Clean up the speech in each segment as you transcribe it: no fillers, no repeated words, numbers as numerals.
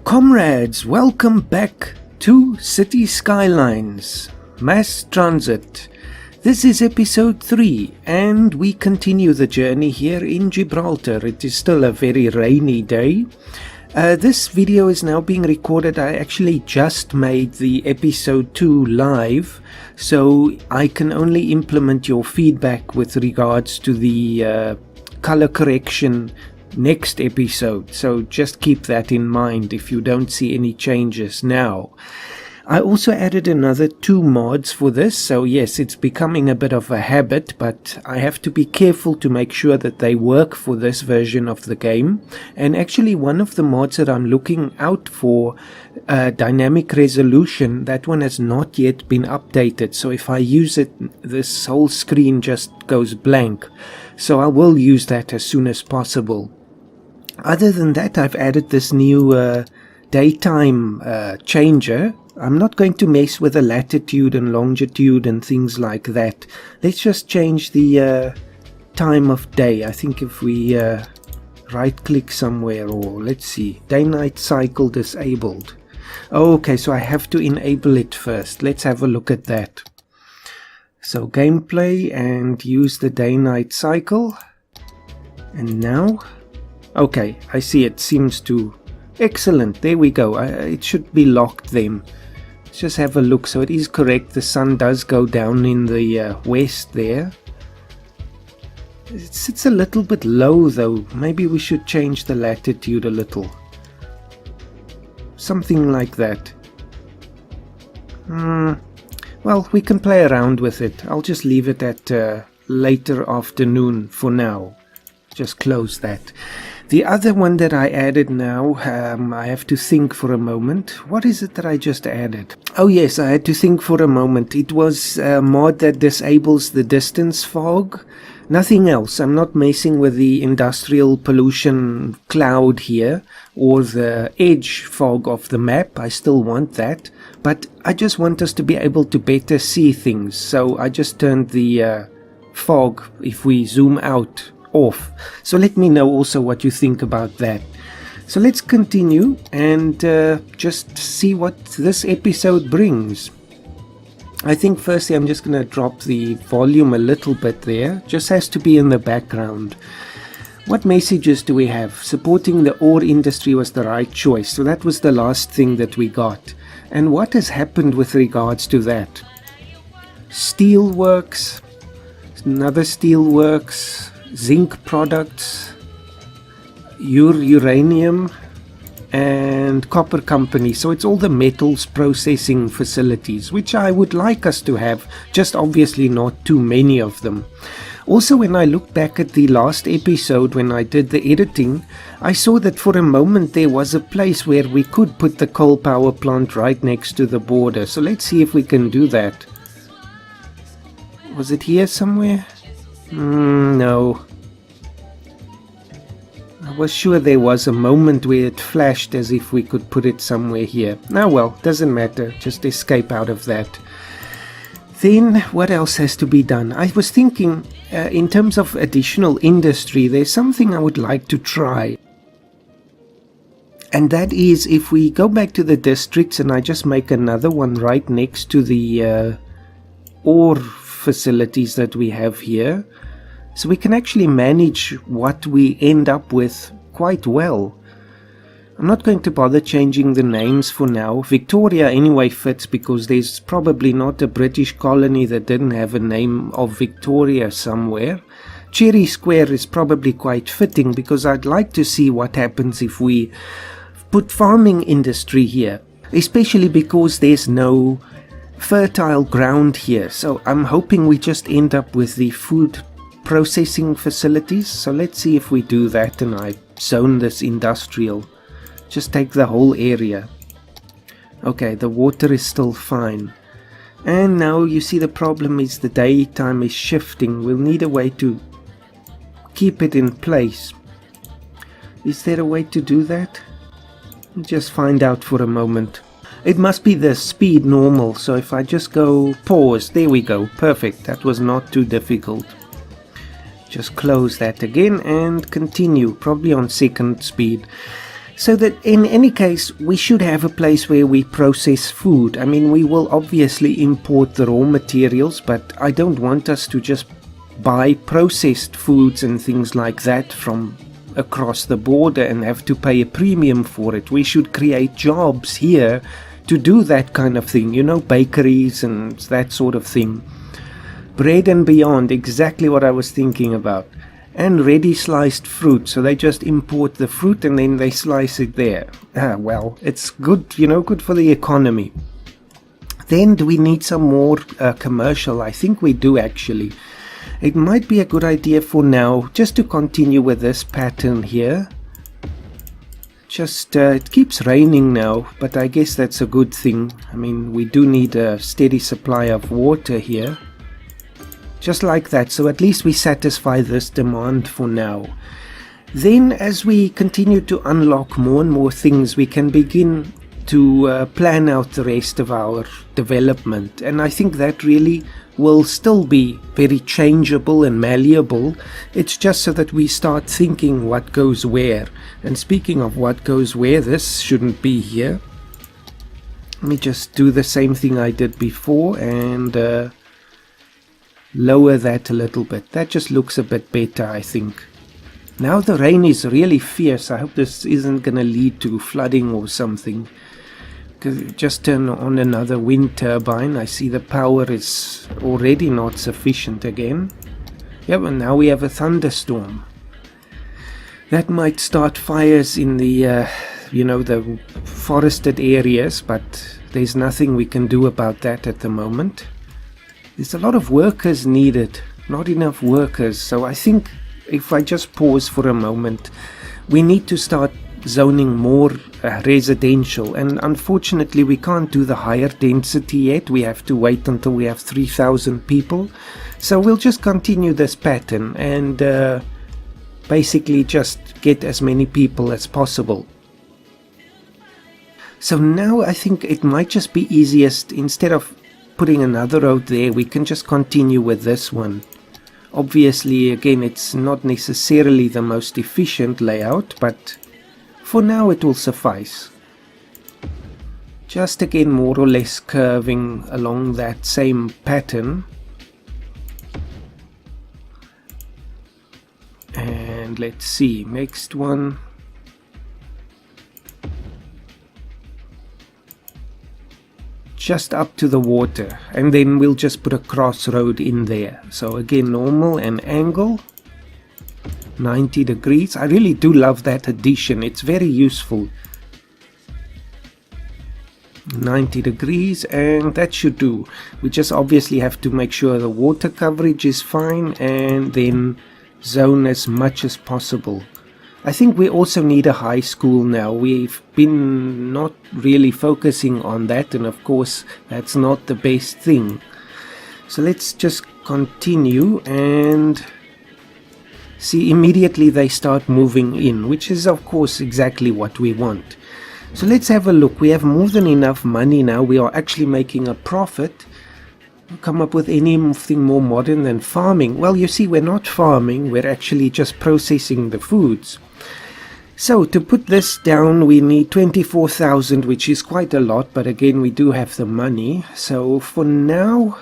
Comrades, welcome back to City Skylines, Mass Transit. This is episode 3 and we continue the journey here in Gibraltar. It is still a very rainy day. This video is now being recorded. I actually just made the episode 2 live, so I can only implement your feedback with regards to the color correction next episode, so just keep that in mind if you don't see any changes now. I also added another 2 mods for this, so yes, it's becoming a bit of a habit, but I have to be careful to make sure that they work for this version of the game. And actually one of the mods that I'm looking out for, dynamic resolution, that one has not yet been updated, so if I use it, this whole screen just goes blank, so I will use that as soon as possible. Other than that, I've added this new daytime changer. I'm not going to mess with the latitude and longitude and things like that. Let's just change the time of day. I think if we right click somewhere, or let's see, day-night cycle disabled. Okay, so I have to enable it first. Let's have a look at that. So gameplay and use the day-night cycle. And now, okay, I see it seems to... Excellent, there we go. It should be locked then. Let's just have a look. So it is correct, the sun does go down in the west there. It sits a little bit low though. Maybe we should change the latitude a little. Something like that. Well, we can play around with it. I'll just leave it at later afternoon for now. Just close that. The other one that I added now, I have to think for a moment. What is it that I just added? Oh yes, I had to think for a moment. It was a mod that disables the distance fog. Nothing else. I'm not messing with the industrial pollution cloud here or the edge fog of the map. I still want that. But I just want us to be able to better see things. So I just turned the fog, if we zoom out, off. So let me know also what you think about that. So let's continue and just see what this episode brings. I think firstly I'm just going to drop the volume a little bit there. Just has to be in the background. What messages do we have? Supporting the ore industry was the right choice. So that was the last thing that we got. And what has happened with regards to that? Steelworks, another steelworks, zinc products, uranium and copper company. So it's all the metals processing facilities, which I would like us to have, just obviously not too many of them. Also, when I look back at the last episode when I did the editing, I saw that for a moment there was a place where we could put the coal power plant right next to the border. So let's see if we can do that. Was it here somewhere? No. I was sure there was a moment where it flashed as if we could put it somewhere here. Now well, doesn't matter, just escape out of that. Then what else has to be done? I was thinking in terms of additional industry, there's something I would like to try. And that is if we go back to the districts and I just make another one right next to the ore facilities that we have here, so we can actually manage what we end up with quite well. I'm not going to bother changing the names for now. Victoria anyway fits because there's probably not a British colony that didn't have a name of Victoria somewhere. Cherry Square is probably quite fitting because I'd like to see what happens if we put farming industry here, especially because there's no fertile ground here. So I'm hoping we just end up with the food processing facilities. So let's see if we do that and I zone this industrial. Just take the whole area. Okay, the water is still fine. And now you see the problem is the daytime is shifting. We'll need a way to keep it in place. Is there a way to do that? Just find out for a moment. It must be the speed normal, so if I just go pause, there we go, perfect, that was not too difficult. Just close that again and continue, probably on second speed. So that in any case, we should have a place where we process food. I mean, we will obviously import the raw materials, but I don't want us to just buy processed foods and things like that from across the border and have to pay a premium for it. We should create jobs here to do that kind of thing, you know, bakeries and that sort of thing. Bread and beyond, exactly what I was thinking about. And ready sliced fruit, so they just import the fruit and then they slice it there. Well, it's good, you know, good for the economy. Then do we need some more commercial? I think we do actually. It might be a good idea for now just to continue with this pattern here. Just it keeps raining now, but I guess that's a good thing. I mean, we do need a steady supply of water here. Just like that, so at least we satisfy this demand for now. Then as we continue to unlock more and more things, we can begin to plan out the rest of our development. And I think that really will still be very changeable and malleable. It's just so that we start thinking what goes where. And speaking of what goes where, this shouldn't be here. Let me just do the same thing I did before and lower that a little bit. That just looks a bit better, I think. Now the rain is really fierce. I hope this isn't going to lead to flooding or something. Just turn on another wind turbine. I see the power is already not sufficient again. Yeah, but now we have a thunderstorm. That might start fires in the, you know, the forested areas, but there's nothing we can do about that at the moment. There's a lot of workers needed, not enough workers. So I think if I just pause for a moment, we need to start zoning more residential. And unfortunately, we can't do the higher density yet. We have to wait until we have 3,000 people. So we'll just continue this pattern and basically just get as many people as possible. So now I think it might just be easiest, instead of putting another road there, we can just continue with this one. Obviously, again, it's not necessarily the most efficient layout, but for now it will suffice. Just again more or less curving along that same pattern. And let's see, next one. Just up to the water, and then we'll just put a crossroad in there. So again, normal and angle 90 degrees. I really do love that addition, it's very useful. 90 degrees, and that should do. We just obviously have to make sure the water coverage is fine and then zone as much as possible. I think we also need a high school now. We've been not really focusing on that, and of course that's not the best thing. So let's just continue and see, immediately they start moving in, which is of course exactly what we want. So let's have a look. We have more than enough money now. We are actually making a profit. Come up with anything more modern than farming? Well, you see, we're not farming, we're actually just processing the foods. So to put this down, we need 24,000, which is quite a lot, but again, we do have the money. So for now,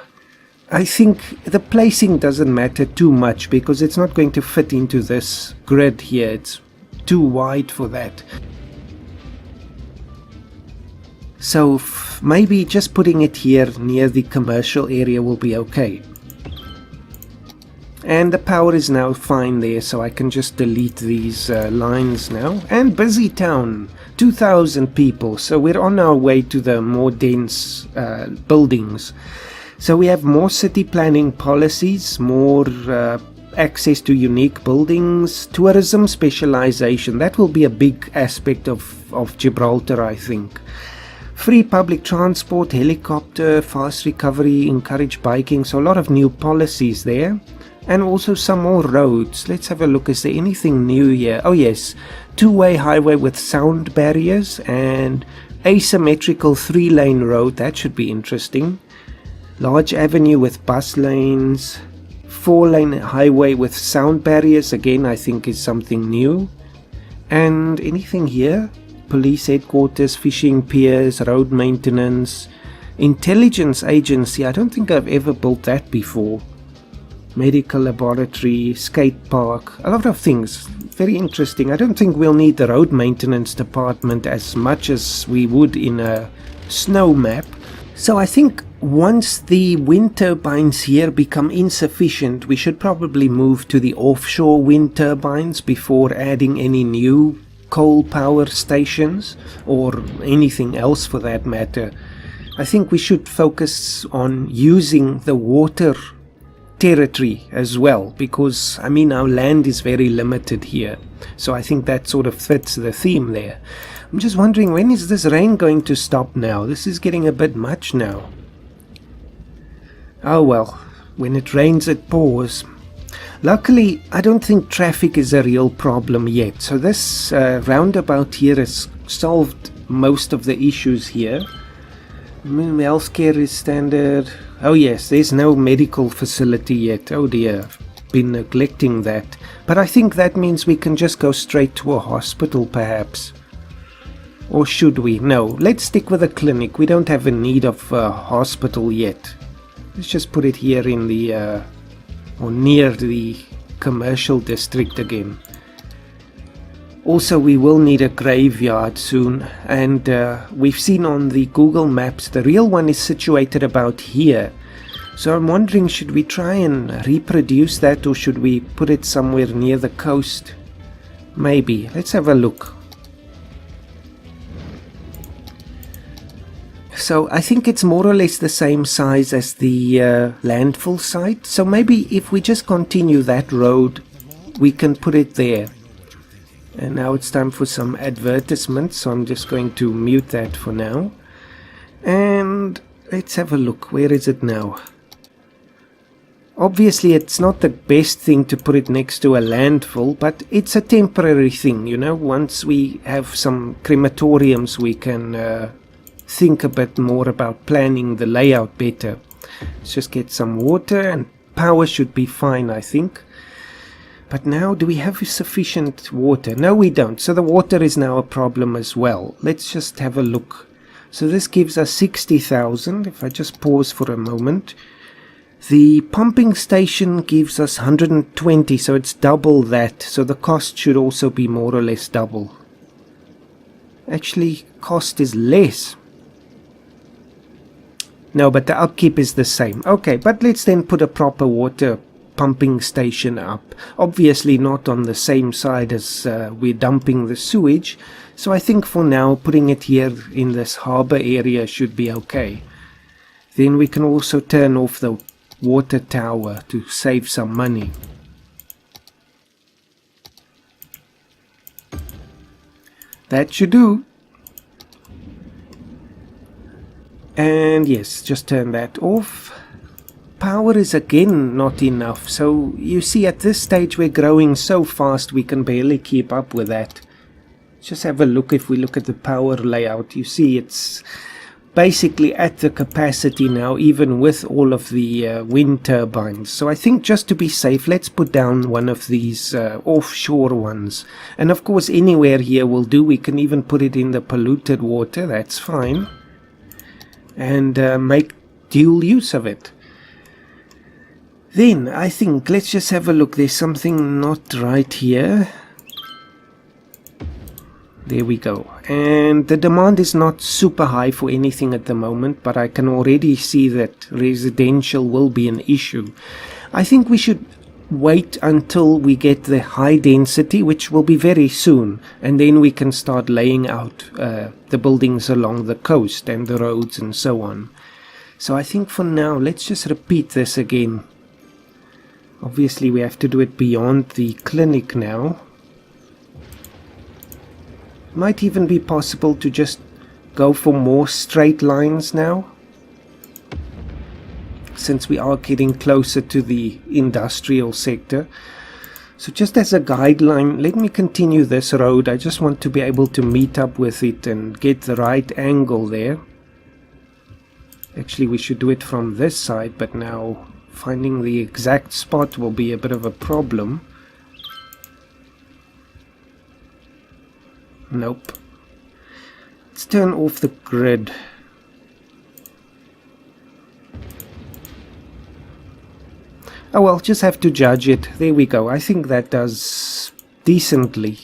I think the placing doesn't matter too much because it's not going to fit into this grid here. It's too wide for that. So maybe just putting it here near the commercial area will be okay. And the power is now fine there, so I can just delete these lines now. And busy town, 2,000 people, so we're on our way to the more dense buildings. So we have more city planning policies, more access to unique buildings, tourism specialization. That will be a big aspect of Gibraltar, I think. Free public transport, helicopter, fast recovery, encourage biking. So a lot of new policies there. And also some more roads. Let's have a look. Is there anything new here? Oh yes, two-way highway with sound barriers and asymmetrical 3-lane road. That should be interesting. Large avenue with bus lanes. 4-lane highway with sound barriers. Again, I think is something new. And anything here? police headquarters, fishing piers, road maintenance, intelligence agency. I don't think I've ever built that before. Medical laboratory, skate park, a lot of things. Very interesting. I don't think we'll need the road maintenance department as much as we would in a snow map. So I think once the wind turbines here become insufficient, we should probably move to the offshore wind turbines before adding any new coal power stations or anything else for that matter. I think we should focus on using the water territory as well, because I mean our land is very limited here, so I think that sort of fits the theme there. I'm just wondering, when is this rain going to stop now? This is getting a bit much now. Oh well, when it rains it pours. Luckily I don't think traffic is a real problem yet, so this roundabout here has solved most of the issues here. Healthcare is standard. Oh yes, there's no medical facility yet. Oh dear, been neglecting that. But I think that means we can just go straight to a hospital perhaps. Or should we? No, let's stick with a clinic. We don't have a need of a hospital yet. Let's just put it here in the or near the commercial district again. Also, we will need a graveyard soon, and we've seen on the Google Maps the real one is situated about here. So I'm wondering, should we try and reproduce that, or should we put it somewhere near the coast? Maybe. Let's have a look. So I think it's more or less the same size as the landfill site. So maybe if we just continue that road, we can put it there. And now it's time for some advertisements, so I'm just going to mute that for now. And let's have a look. Where is it now? Obviously it's not the best thing to put it next to a landfill, but it's a temporary thing, you know. Once we have some crematoriums, we can think a bit more about planning the layout better. Let's just get some water, and power should be fine, I think. But now, do we have sufficient water? No, we don't. So the water is now a problem as well. Let's just have a look. So this gives us 60,000. If I just pause for a moment. The pumping station gives us 120, so it's double that. So the cost should also be more or less double. Actually, cost is less. No, but the upkeep is the same. Okay, but let's then put a proper water pumping station up. Obviously not on the same side as we're dumping the sewage. So I think for now, putting it here in this harbour area should be okay. Then we can also turn off the water tower to save some money. That should do. And yes, just turn that off. Power is again not enough, so you see at this stage we're growing so fast we can barely keep up with that. Just have a look. If we look at the power layout, you see it's basically at the capacity now, even with all of the wind turbines. So I think just to be safe, let's put down one of these offshore ones. And of course anywhere here will do. We can even put it in the polluted water, that's fine. And make dual use of it. Then, I think, let's just have a look. There's something not right here. There we go. And the demand is not super high for anything at the moment, but I can already see that residential will be an issue. I think we should wait until we get the high density, which will be very soon, and then we can start laying out the buildings along the coast and the roads and so on. So I think for now, let's just repeat this again. Obviously we have to do it beyond the clinic now. Might even be possible to just go for more straight lines now, since we are getting closer to the industrial sector. So just as a guideline, let me continue this road. I just want to be able to meet up with it and get the right angle there. Actually we should do it from this side, but now finding the exact spot will be a bit of a problem. Nope. Let's turn off the grid. Oh well, just have to judge it. There we go. I think that does decently.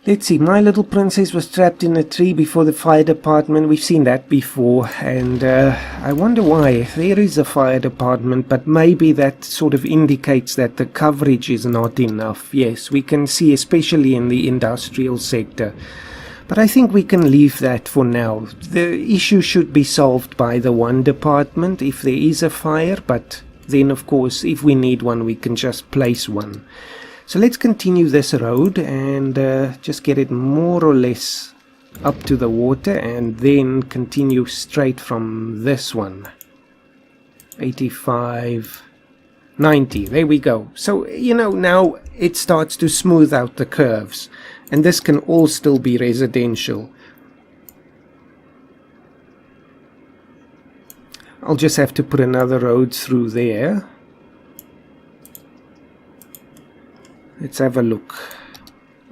Let's see, my little princess was trapped in a tree before the fire department. We've seen that before, and I wonder why. There is a fire department, but maybe that sort of indicates that the coverage is not enough. Yes, we can see, especially in the industrial sector. But I think we can leave that for now. The issue should be solved by the one department if there is a fire, but then of course if we need one we can just place one. So let's continue this road and just get it more or less up to the water and then continue straight from this one. 85, 90, there we go. So, you know, now it starts to smooth out the curves. And this can all still be residential. I'll just have to put another road through there. Let's have a look.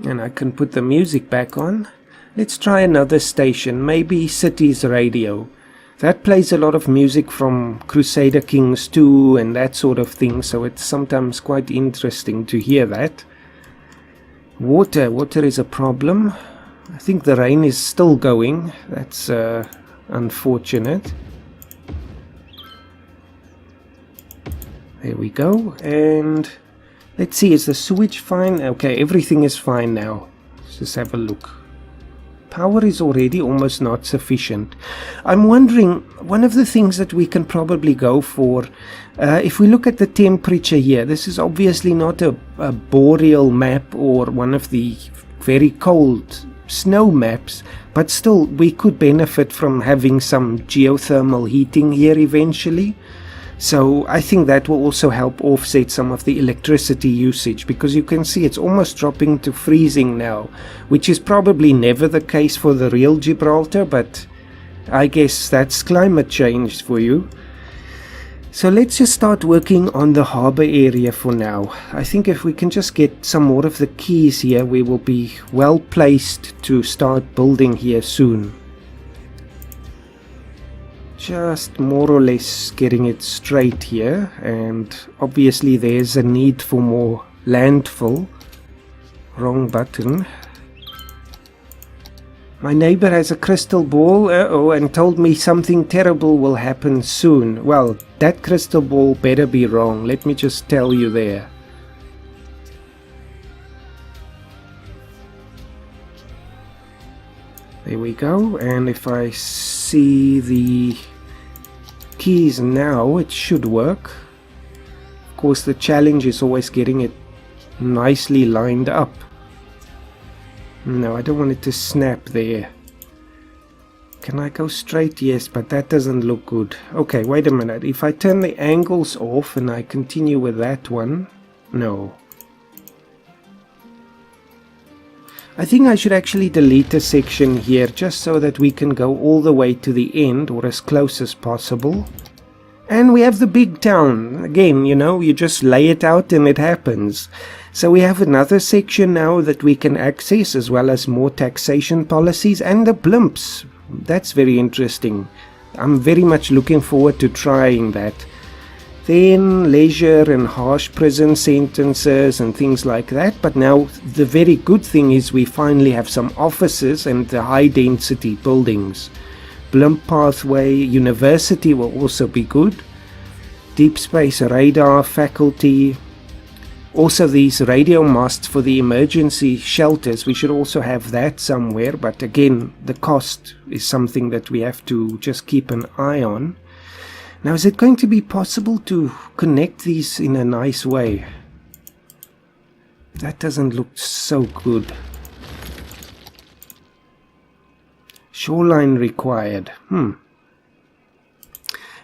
And I can put the music back on. Let's try another station, maybe Cities Radio. That plays a lot of music from Crusader Kings 2 and that sort of thing, so it's sometimes quite interesting to hear that. Water is a problem. I think the rain is still going. That's unfortunate. There we go. And let's see, is the sewage fine? Okay, everything is fine now. Let's just have a look. Power is already almost not sufficient. I'm wondering, one of the things that we can probably go for, if we look at the temperature here, this is obviously not a boreal map or one of the very cold snow maps, but still we could benefit from having some geothermal heating here eventually. So I think that will also help offset some of the electricity usage, because you can see it's almost dropping to freezing now, which is probably never the case for the real Gibraltar, but I guess that's climate change for you. So let's just start working on the harbour area for now. I think if we can just get some more of the keys here, we will be well placed to start building here soon. Just more or less getting it straight here, and obviously there's a need for more landfill. Wrong button. My neighbor has a crystal ball, and told me something terrible will happen soon. Well, that crystal ball better be wrong, let me just tell you there. There we go, and if I see the keys now, it should work. Of course, the challenge is always getting it nicely lined up. No, I don't want it to snap there. Can I go straight? Yes, but that doesn't look good. Okay, wait a minute. If I turn the angles off and I continue with that one, no. I think I should actually delete a section here just so that we can go all the way to the end, or as close as possible. And we have the big town. Again, you know, you just lay it out and it happens. So we have another section now that we can access, as well as more taxation policies and the blimps. That's very interesting. I'm very much looking forward to trying that. Then leisure and harsh prison sentences and things like that. But now the very good thing is we finally have some offices and the high density buildings. Blimp pathway, university will also be good. Deep space radar faculty. Also these radio masts for the emergency shelters. We should also have that somewhere. But again, the cost is something that we have to just keep an eye on. Now, is it going to be possible to connect these in a nice way? That doesn't look so good. Shoreline required.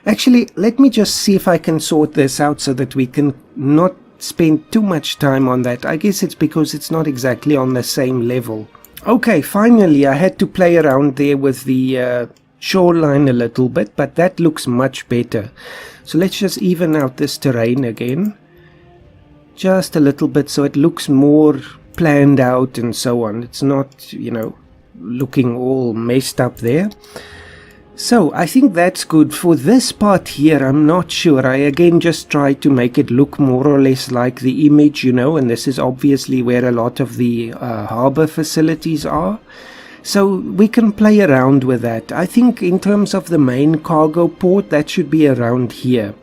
Actually, let me just see if I can sort this out so that we can not spend too much time on that. I guess it's because it's not exactly on the same level. Okay, finally, I had to play around there with the shoreline a little bit, but that looks much better. So let's just even out this terrain again, just a little bit, so it looks more planned out and so on. It's not, looking all messed up there. So I think that's good. For this part here, I'm not sure. I again just try to make it look more or less like the image, and this is obviously where a lot of the harbor facilities are. So we can play around with that. I think in terms of the main cargo port, that should be around here.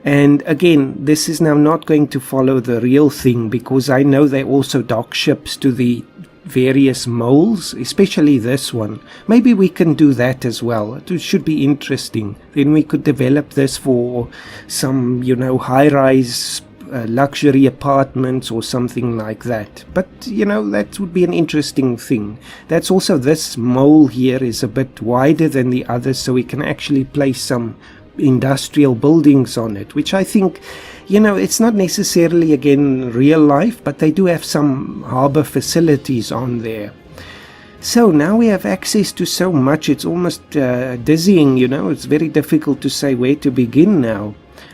And again, this is now not going to follow the real thing, because I know they also dock ships to the various moles, especially this one. Maybe we can do that as well. It should be interesting. Then we could develop this for some, high-rise luxury apartments or something like that. But, that would be an interesting thing. That's also, this mole here is a bit wider than the others, so we can actually place some industrial buildings on it, which I think, it's not necessarily, again, real life, but they do have some harbor facilities on there. So now we have access to so much, it's almost dizzying, it's very difficult to say where to begin now.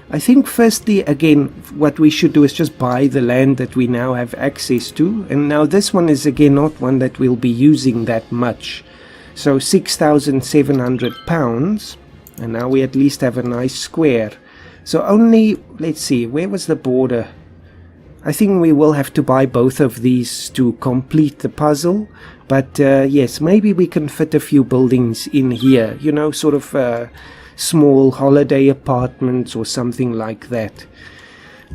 I think firstly, again, what we should do is just buy the land that we now have access to. And now this one is, again, not one that we'll be using that much. So £6,700. And now we at least have a nice square. So only, let's see, where was the border? I think we will have to buy both of these to complete the puzzle. But yes, maybe we can fit a few buildings in here, sort of small holiday apartments or something like that.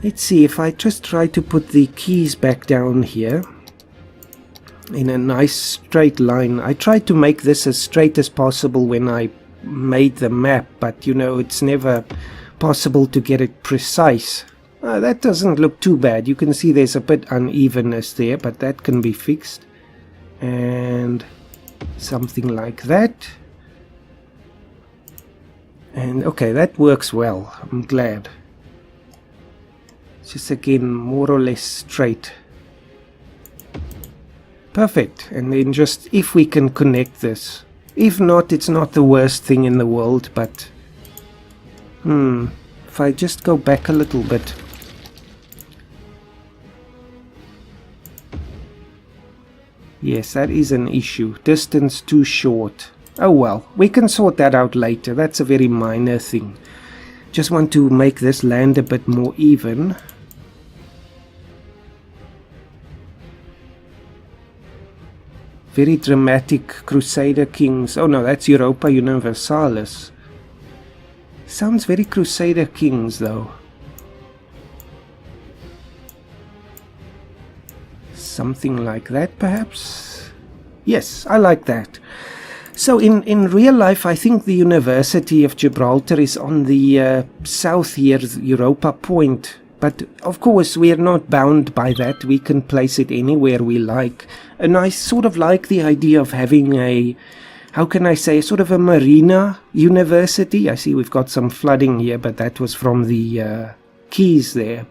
Let's see, if I just try to put the keys back down here in a nice straight line. I tried to make this as straight as possible when I made the map, but it's never possible to get it precise. That doesn't look too bad. You can see there's a bit unevenness there, but that can be fixed. And something like that. And okay, that works well. I'm glad. Just again, more or less straight. Perfect. And then just, if we can connect this. If not, it's not the worst thing in the world, but if I just go back a little bit. Yes, that is an issue. Distance too short. Oh well, we can sort that out later. That's a very minor thing. Just want to make this land a bit more even. Very dramatic Crusader Kings. Oh no, that's Europa Universalis. Sounds very Crusader Kings though. Something like that perhaps? Yes, I like that. So in real life, I think the University of Gibraltar is on the south here, Europa Point. But of course, we are not bound by that. We can place it anywhere we like. And I sort of like the idea of having a, how can I say, sort of a marina university. I see we've got some flooding here, but that was from the quays there.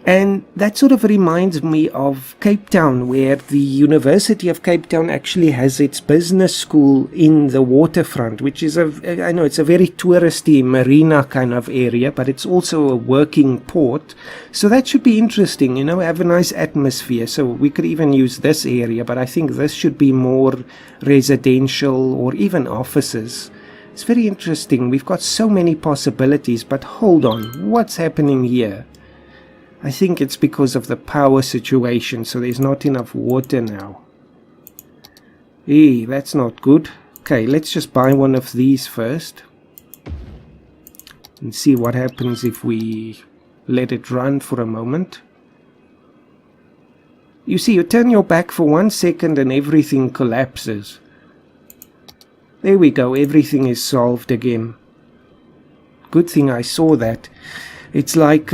And that sort of reminds me of Cape Town, where the University of Cape Town actually has its business school in the waterfront, which is I know it's a very touristy marina kind of area, but it's also a working port. So that should be interesting, have a nice atmosphere. So we could even use this area, but I think this should be more residential or even offices. It's very interesting. We've got so many possibilities, but hold on, what's happening here? I think it's because of the power situation, so there's not enough water now. That's not good. Okay, let's just buy one of these first. And see what happens if we let it run for a moment. You see, you turn your back for 1 second and everything collapses. There we go, everything is solved again. Good thing I saw that. It's like,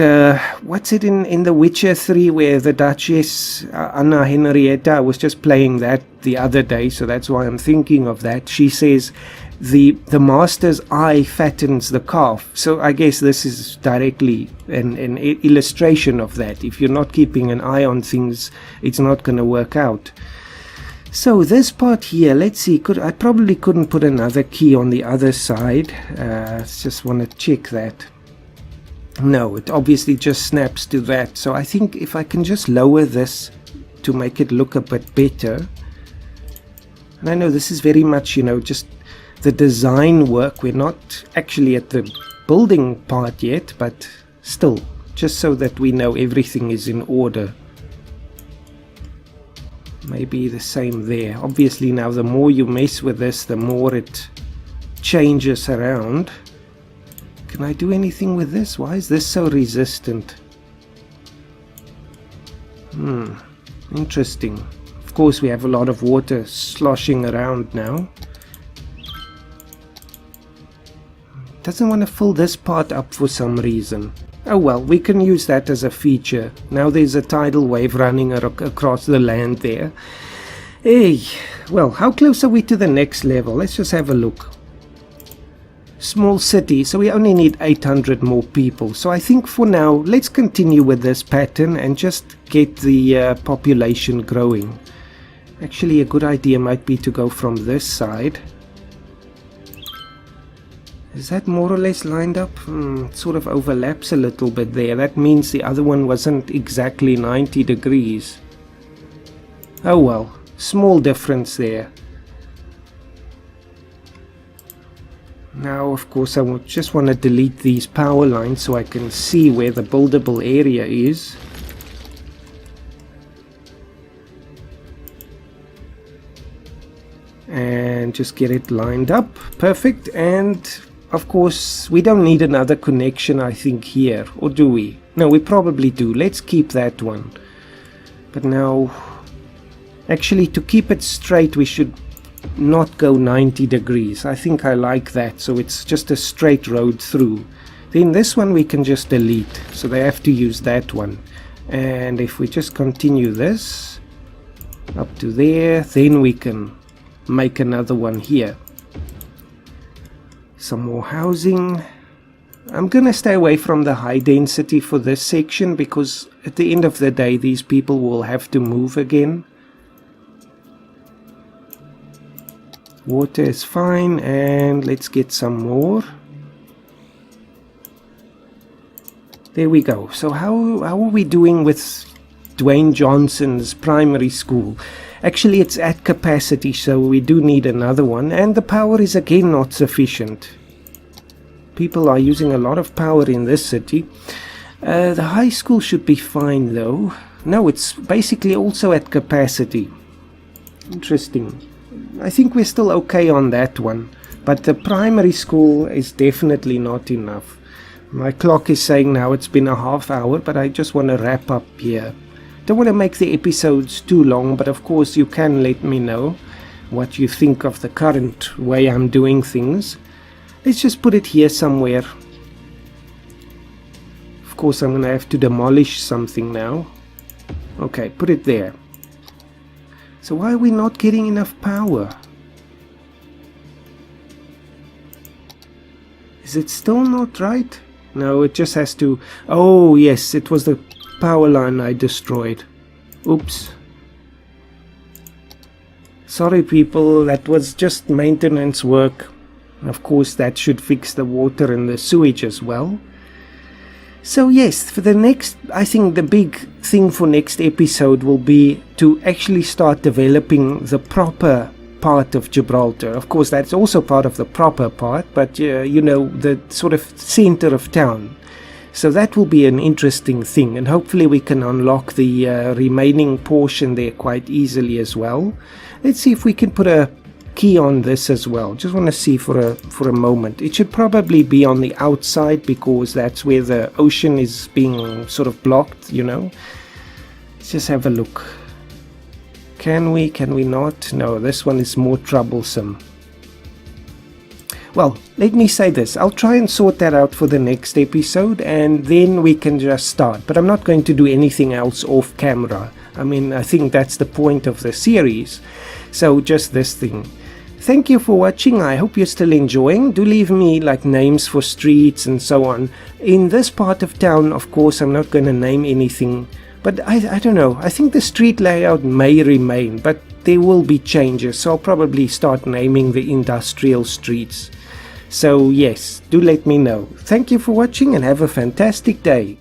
what's it in The Witcher 3 where the Duchess, Anna Henrietta, I was just playing that the other day, so that's why I'm thinking of that. She says, the master's eye fattens the calf. So I guess this is directly an illustration of that. If you're not keeping an eye on things, it's not going to work out. So this part here, let's see, I probably couldn't put another key on the other side. Just want to check that. No, it obviously just snaps to that. So I think if I can just lower this to make it look a bit better. And I know this is very much, just the design work. We're not actually at the building part yet, but still, just so that we know everything is in order. Maybe the same there. Obviously now the more you mess with this, the more it changes around. Can I do anything with this? Why is this so resistant? Interesting. Of course we have a lot of water sloshing around now. Doesn't want to fill this part up for some reason. Oh well, we can use that as a feature. Now there's a tidal wave running across the land there. Hey, well, how close are we to the next level? Let's just have a look. Small city, so we only need 800 more people. So I think for now, let's continue with this pattern and just get the population growing. Actually, a good idea might be to go from this side. Is that more or less lined up? It sort of overlaps a little bit there. That means the other one wasn't exactly 90 degrees. Oh well, small difference there. Now, of course, I just want to delete these power lines so I can see where the buildable area is. And just get it lined up. Perfect. And of course, we don't need another connection, I think, here. Or do we? No, we probably do. Let's keep that one. But now, actually, to keep it straight, we should not go 90 degrees. I think I like that. So it's just a straight road through. Then this one we can just delete. So they have to use that one. And if we just continue this up to there, then we can make another one here. Some more housing. I'm gonna stay away from the high density for this section because at the end of the day these people will have to move again. Water is fine, and let's get some more. There we go. So how are we doing with Dwayne Johnson's primary school? Actually, it's at capacity, so we do need another one. And the power is again not sufficient. People are using a lot of power in this city. The high school should be fine, though. No, it's basically also at capacity. Interesting. I think we're still okay on that one. But the primary school is definitely not enough. My clock is saying now it's been a half hour, but I just want to wrap up here. Don't want to make the episodes too long, but of course you can let me know what you think of the current way I'm doing things. Let's just put it here somewhere. Of course I'm going to have to demolish something now. Okay, put it there. So why are we not getting enough power? Is it still not right? No, it just has to... Oh yes, it was the power line I destroyed. Oops. Sorry people, that was just maintenance work. Of course that should fix the water and the sewage as well. So yes, for the next, I think the big thing for next episode will be to actually start developing the proper part of Gibraltar. Of course that's also part of the proper part, but the sort of center of town. So that will be an interesting thing, and hopefully we can unlock the remaining portion there quite easily as well. Let's see if we can put a key on this as well. Just want to see for a moment. It should probably be on the outside because that's where the ocean is being sort of blocked, Let's just have a look. Can we not? No, this one is more troublesome. Well, let me say this. I'll try and sort that out for the next episode, and then we can just start. But I'm not going to do anything else off camera. I mean, I think that's the point of the series. So just this thing. Thank you for watching. I hope you're still enjoying. Do leave me names for streets and so on. In this part of town, of course, I'm not going to name anything. But I don't know. I think the street layout may remain, but there will be changes. So I'll probably start naming the industrial streets. So yes, do let me know. Thank you for watching and have a fantastic day.